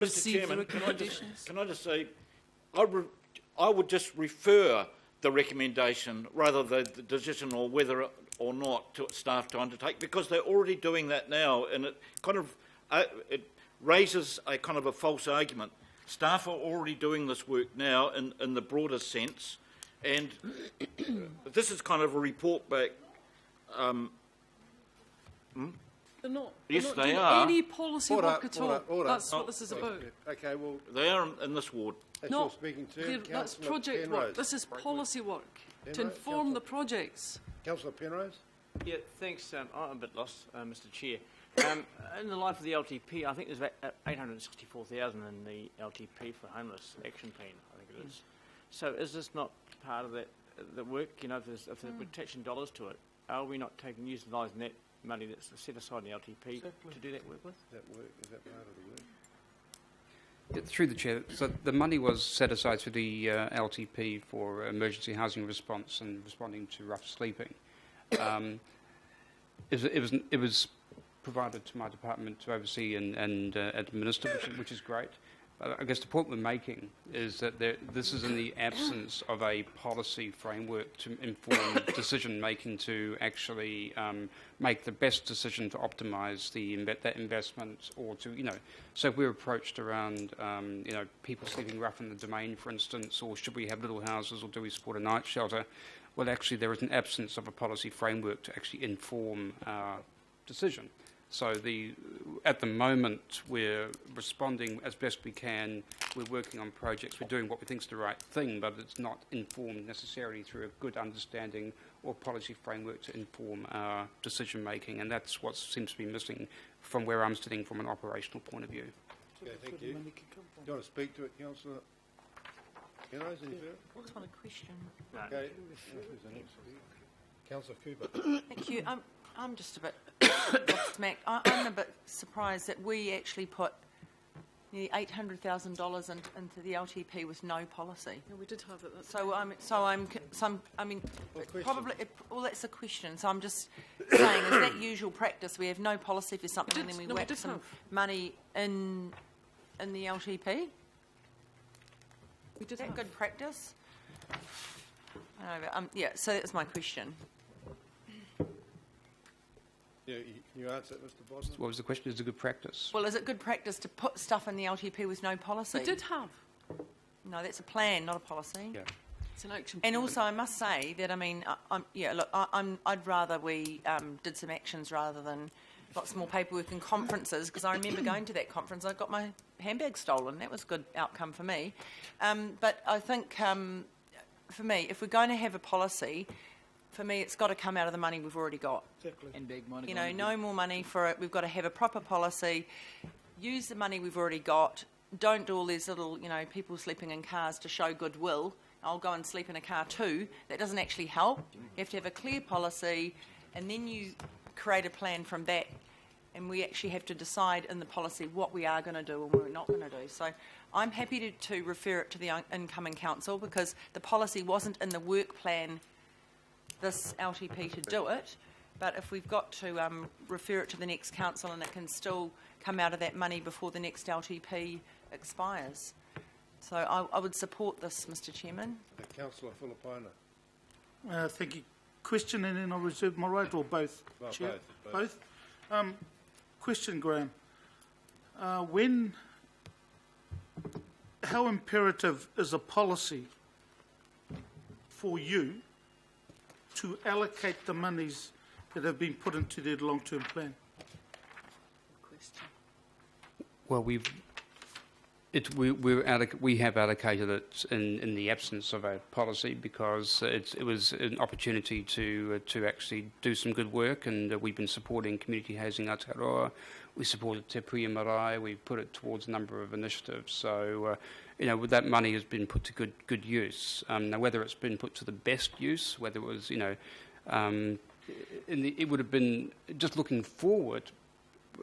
Mr. Chairman, can I just say, I would just refer the recommendation rather than the decision or whether or not to staff to undertake, because they're already doing that now, and it kind of it raises a kind of a false argument. Staff are already doing this work now in the broader sense, and this is kind of a report back. Yes, they are. Any policy work at all. That's what this is about. Okay, well, they are in this ward. That's your speaking to. That's project work. This is policy work to inform the projects. Councillor Penrose. Yeah, thanks. I'm a bit lost, Mr. Chair. In the life of the LTP, I think there's about 864,000 in the LTP for homeless action plan. I think it is. So is this not part of the work? You know, if we're attaching dollars to it, are we not utilising that money that's set aside in the LTP to do that work with? Is that part of the work? Through the Chair, so the money was set aside through the LTP for emergency housing response and responding to rough sleeping. It was provided to my department to oversee and administer, which is great. I guess the point we're making is that this is in the absence of a policy framework to inform decision making to actually make the best decision to optimise that investment, or to So if we're approached around people sleeping rough in the domain, for instance, or should we have little houses, or do we support a night shelter? Well, actually, there is an absence of a policy framework to actually inform our decision. So at the moment, we're responding as best we can. We're working on projects. We're doing what we think is the right thing, but it's not informed necessarily through a good understanding or policy framework to inform our decision-making, and that's what seems to be missing from where I'm sitting from an operational point of view. Okay, thank you. Do you want to speak to it, Councillor Penrose? I just want a question. Okay. Who's the next? Councillor Cooper. Thank you. I'm just a bit gobsmacked. I'm a bit surprised that we actually put nearly $800,000 into the LTP with no policy. Yeah, we did have it. That's a question. So I'm just saying, is that usual practice? We have no policy for something, and then we whack some money in the LTP. We did. Is that good practice? I don't know, yeah. So that's my question. Yeah, can you answer it, Mr. Bosman? What was the question? Is it good practice? Well, is it good practice to put stuff in the LTP with no policy? We did have. No, that's a plan, not a policy. Yeah. It's an action And plan. also, I must say that, I'd rather we did some actions rather than lots more paperwork and conferences, because I remember going to that conference, I got my handbag stolen. That was a good outcome for me. But I think, for me, if we're going to have a policy, for me, it's got to come out of the money we've already got. Exactly. And big money. No more money for it. We've got to have a proper policy. Use the money we've already got. Don't do all these little, people sleeping in cars to show goodwill. I'll go and sleep in a car too. That doesn't actually help. You have to have a clear policy, and then you create a plan from that. And we actually have to decide in the policy what we are going to do and what we're not going to do. So I'm happy to refer it to the incoming council, because the policy wasn't in the work plan this LTP to do it, but if we've got to refer it to the next council, and it can still come out of that money before the next LTP expires. So I would support this, Mr. Chairman. Councillor Filipina. Thank you. Question, and then I'll reserve my right, or both? Well, Chair? both. Question, Graham. How imperative is a policy for you to allocate the monies that have been put into the long-term plan? Well, we have allocated it in the absence of a policy, because it was an opportunity to actually do some good work, and we've been supporting community housing Aotearoa. We supported Te Puia Marae. We've put it towards a number of initiatives. So, that money has been put to good use. Now, whether it's been put to the best use, whether it was, it would have been, just looking forward,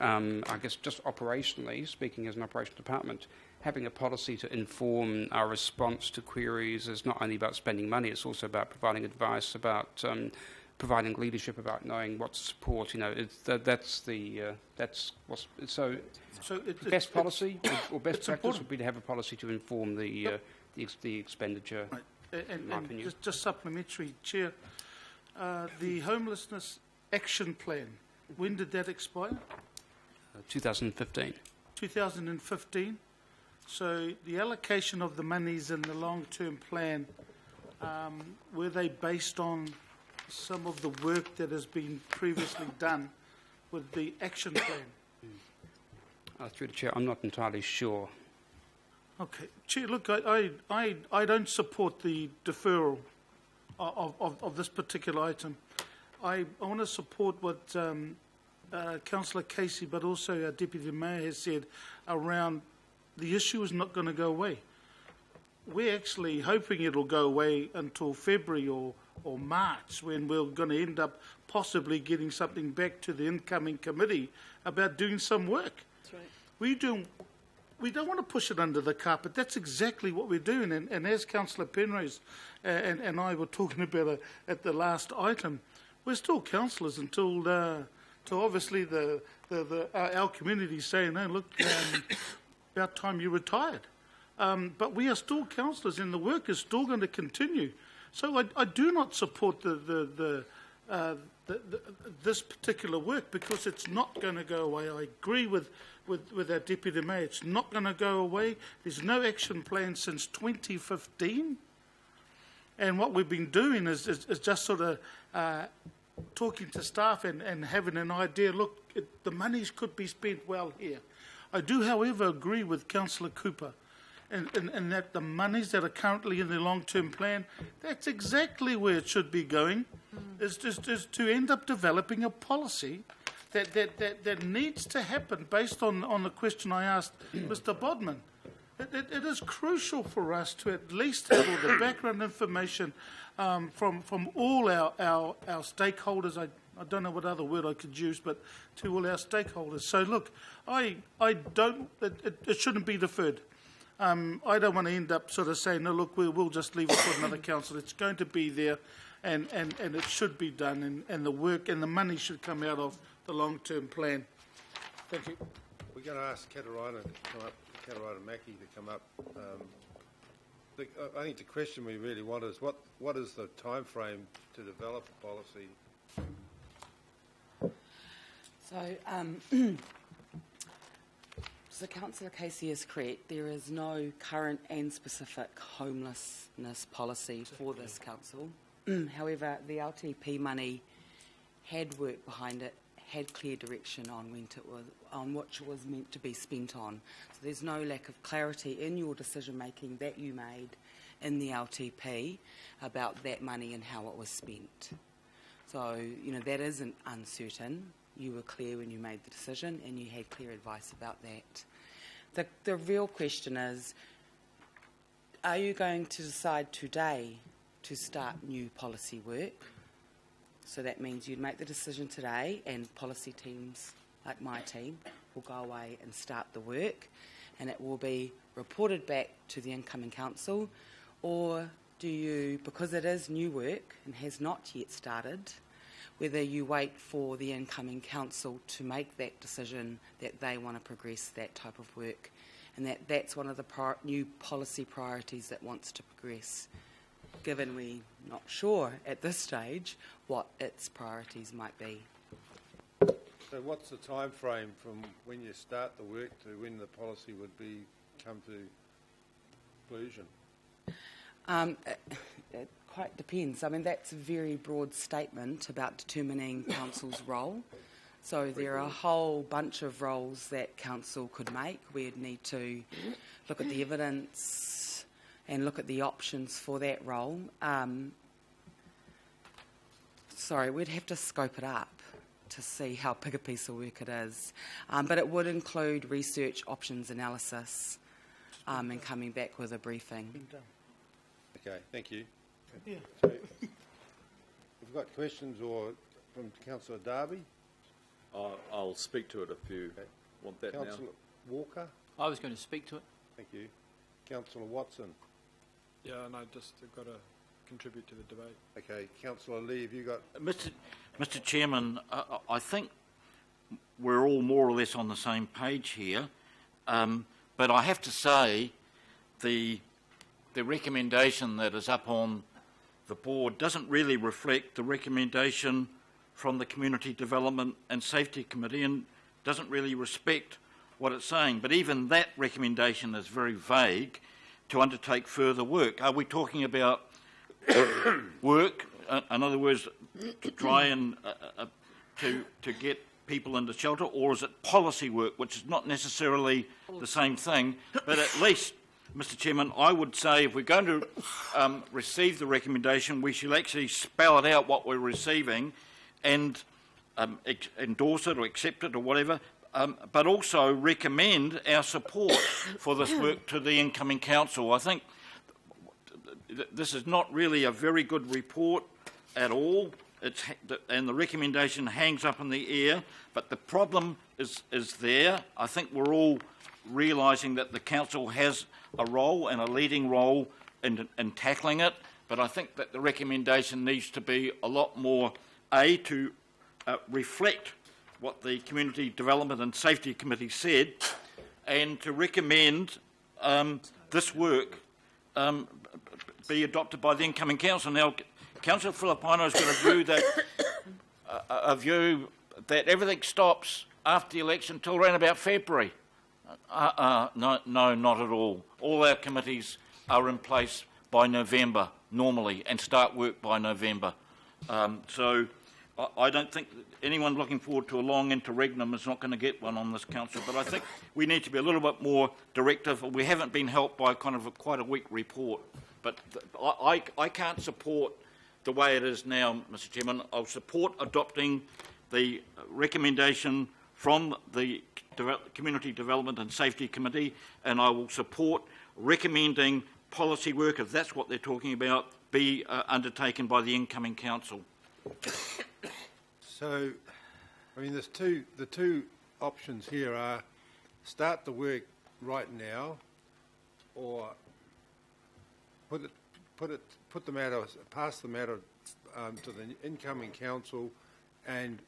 I guess just operationally, speaking as an operational department, having a policy to inform our response to queries is not only about spending money, it's also about providing advice, about providing leadership, about knowing what to support. That's what's so. So Best policy or best it's practice important. would be to have a policy to inform the expenditure. Right. in my opinion. Just supplementary, Chair, the homelessness action plan, when did that expire? 2015. 2015. So the allocation of the monies in the long-term plan, were they based on some of the work that has been previously done with the action plan? Through the chair, I'm not entirely sure. Okay, Chair, look, I don't support the deferral of this particular item. I want to support what Councillor Casey, but also our Deputy Mayor has said around the issue is not going to go away. We're actually hoping it'll go away until February or March, when we're going to end up possibly getting something back to the incoming committee about doing some work. That's right. We don't want to push it under the carpet. That's exactly what we're doing. And as Councillor Penrose and I were talking about at the last item, we're still councillors until obviously our community saying, "No, look, about time you retired." But we are still councillors, and the work is still going to continue. So I do not support this particular work, because it's not going to go away. I agree with our Deputy Mayor. It's not going to go away. There's no action plan since 2015. And what we've been doing is just sort of talking to staff and having an idea, look, the monies could be spent well here. I do, however, agree with Councillor Cooper and that the monies that are currently in the long-term plan, that's exactly where it should be going, is to end up developing a policy that needs to happen based on the question I asked Mr. Bodman. It is crucial for us to at least have all the background information from all our stakeholders. I don't know what other word I could use, but to all our stakeholders. So look, I don't. It shouldn't be deferred. I don't want to end up sort of saying, no, look, we'll just leave it for another council. It's going to be there, and it should be done, and the work and the money should come out of the long-term plan. Thank you. We're going to ask Katarina to come up, Katarina Mackie to come up. I think the question we really want is what is the time frame to develop a policy? So Councillor Casey is correct. There is no current and specific homelessness policy for this council. However, the LTP money had work behind it, had clear direction on which it was meant to be spent on. So there's no lack of clarity in your decision making that you made in the LTP about that money and how it was spent. So, that isn't uncertain. You were clear when you made the decision, and you had clear advice about that. The real question is, are you going to decide today to start new policy work? So that means you'd make the decision today, and policy teams like my team will go away and start the work, and it will be reported back to the incoming council. Or do you, because it is new work and has not yet started, whether you wait for the incoming council to make that decision that they want to progress that type of work, and that's one of the new policy priorities that wants to progress, given we're not sure at this stage what its priorities might be. So what's the time frame from when you start the work to when the policy would come to conclusion? It quite depends. I mean, that's a very broad statement about determining council's role. So there are a whole bunch of roles that council could make. We'd need to look at the evidence and look at the options for that role. We'd have to scope it up to see how big a piece of work it is. But it would include research, options analysis, and coming back with a briefing. Okay, thank you. Yeah. So, we've got questions from Councillor Darby. I'll speak to it if you want that now. Councillor Walker. I was going to speak to it. Thank you. Councillor Watson. Yeah, and I've got to contribute to the debate. Okay, Councillor Lee, have you got... Mr. Chairman, I think we're all more or less on the same page here. But I have to say, the recommendation that is up on the board doesn't really reflect the recommendation from the Community Development and Safety Committee and doesn't really respect what it's saying. But even that recommendation is very vague to undertake further work. Are we talking about work, in other words, to try and to get people into shelter, or is it policy work, which is not necessarily the same thing? But at least, Mr Chairman, I would say if we're going to receive the recommendation, we should actually spell it out what we're receiving and endorse it or accept it or whatever, but also recommend our support for this work to the incoming council. I think this is not really a very good report at all. And the recommendation hangs up in the air, but the problem is there. I think we're all realising that the council has a role and a leading role in tackling it, but I think that the recommendation needs to be a lot more, to reflect what the Community Development and Safety Committee said, and to recommend this work be adopted by the incoming council. Now, Councillor Filipino has got a view that everything stops after the election till around about February. No, not at all. All our committees are in place by November normally and start work by November. So I don't think anyone looking forward to a long interregnum is not going to get one on this council, but I think we need to be a little bit more directive. We haven't been helped by quite a weak report, but I can't support the way it is now, Mr Chairman. I'll support adopting the recommendation from the Community Development and Safety Committee, and I will support recommending policy work, if that's what they're talking about, be undertaken by the incoming council. So, I mean, the two options here are start the work right now, or pass the matter to the incoming council, and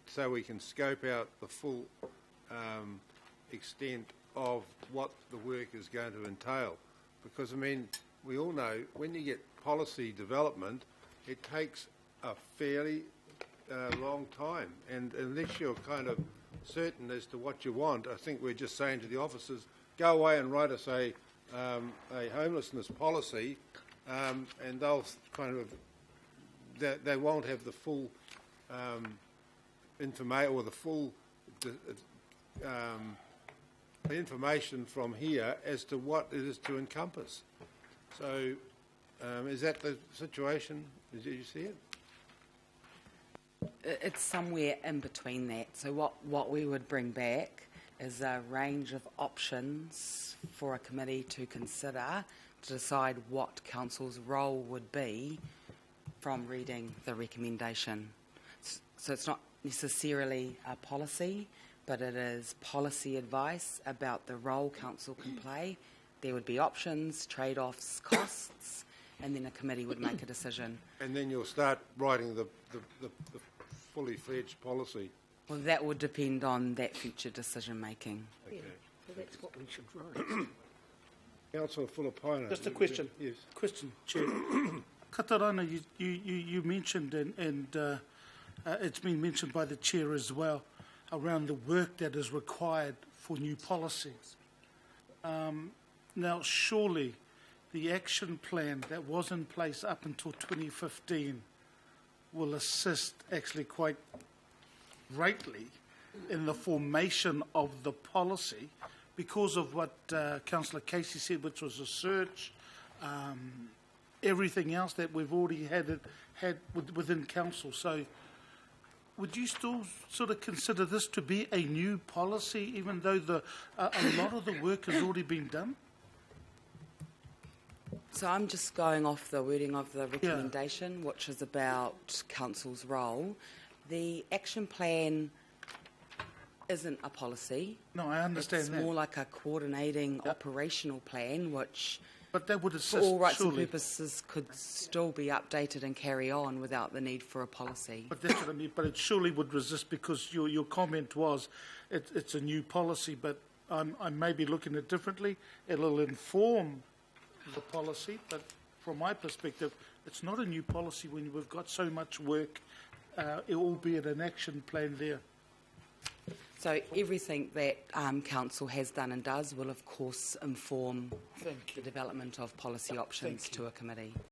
so we can scope out the full extent of what the work is going to entail. Because, I mean, we all know when you get policy development, it takes a fairly long time, and unless you're kind of certain as to what you want, I think we're just saying to the officers, go away and write us a homelessness policy, and they'll kind of, they won't have the full information or the full information from here as to what it is to encompass. So is that the situation? Did you see it? It's somewhere in between that. So what we would bring back is a range of options for a committee to consider to decide what council's role would be from reading the recommendation. So it's not necessarily a policy, but it is policy advice about the role council can play. There would be options, trade-offs, costs, and then a committee would make a decision. And then you'll start writing the fully fledged policy. Well, that would depend on that future decision making. Okay. Yeah, well, that's what we should write. Councillor Filipino. Just a question. Yes. Question, Chair. Katarana, you mentioned, and it's been mentioned by the Chair as well, around the work that is required for new policies. Now, surely the action plan that was in place up until 2015 will assist actually quite greatly in the formation of the policy because of what Councillor Casey said, which was a search, everything else that we've already had within council. So would you still sort of consider this to be a new policy, even though a lot of the work has already been done? So I'm just going off the wording of the recommendation, which is about council's role. The action plan isn't a policy. No, I understand it's that. more like a coordinating operational plan, which But that would for assist, all rights surely. and purposes, could still be updated and carry on without the need for a policy. But that's what I mean. But it surely would resist, because your comment was it's a new policy, but I may be looking at it differently. It'll inform the policy, but from my perspective, it's not a new policy when we've got so much work, albeit an action plan there. So everything that Council has done and does will, of course, inform the development of policy options to a committee.